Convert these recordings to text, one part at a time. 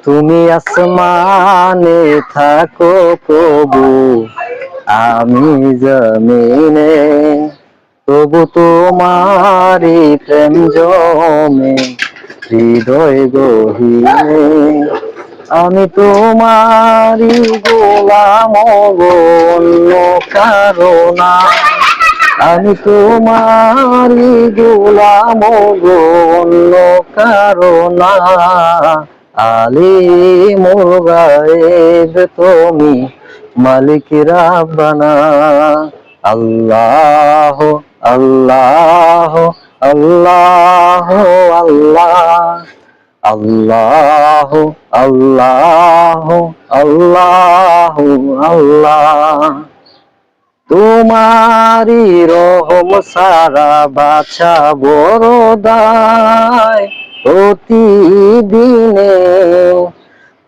তুমি আসমানে থাকো প্রভু, আমি জমিনে, তবু তোমারি প্রেম জমে হৃদয় গহীনে। আমি তোমারি গোলাম গো, অন্য কারো না। আমি তোমারি গোলাম গো, অন্য কারো না। আলিমুল গায়েব তুমি, মালিক রাব্বানা। আল্লাহ আল্লাহ আল্লাহ আল্লাহ আল্লাহ আল্লাহ আল্লাহ আল্লাহ। তোমারি রহম সারা বাছা বড় দায়, প্রতিদিনে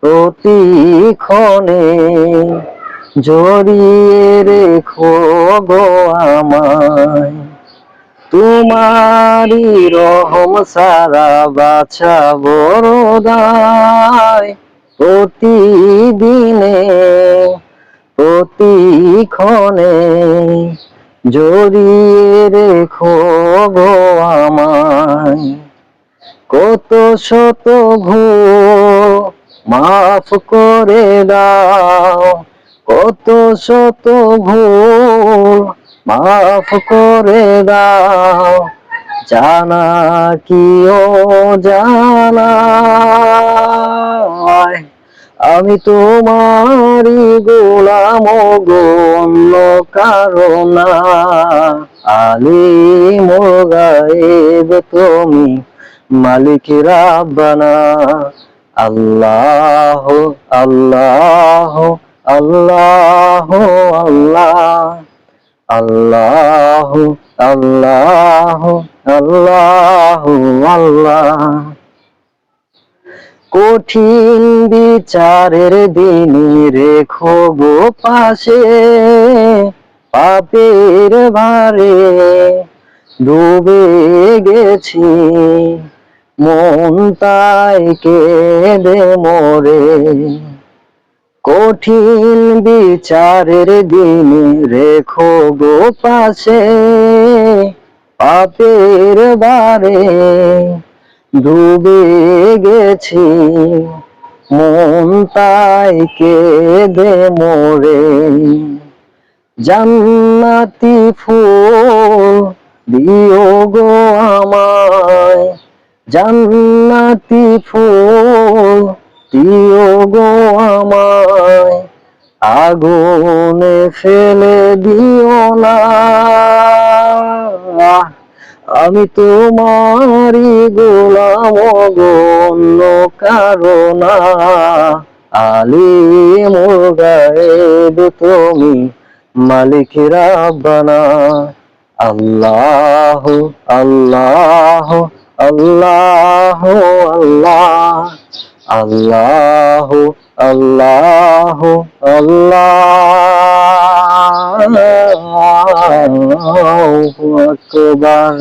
প্রতিক্ষণে জড়িয়ে রেখো গো আমায়। তোমারি রহম সারা বাছা বড় দায়, প্রতিদিনে প্রতিক্ষণে জড়িয়ে রেখো গো আমায়। কত শত ভুল মাফ করে দাও, কত শত ভুল মাফ করে দাও, জানা কি ও জানা। আমি তোমারি গোলাম গো, অন্য কারো না। আলিমুল গায়েব তুমি, মালিক রাব্বানা। আল্লাহ আল্লাহ আল্লাহ আল্লাহ আল্লাহ আল্লাহ আল্লাহ আল্লাহ। কঠিন বিচারের দিনে রেখো গো পাশে, পাপের ভারে ডুবে গেছি, মন তাই কেঁদে মরে। কঠিন বিচারের দিনে রেখো গো পাশে, পাপের ভারে ডুবে গেছি, মন তাই কেঁদে মরে। জান্নাতি ফুল দিও গো আমায়, জান্নাতি ফুল দিও গো আমায়, আগুনে ফেলে দিও না। আমি তোমারি গোলাম গো, অন্য কারো না। আলিমুল গায়েব তুমি, মালিক রাব্বানা। আল্লাহ আল্লাহ আল্লাহ আল্লাহ আল্লাহ আল্লাহ আল্লাহু আকবার।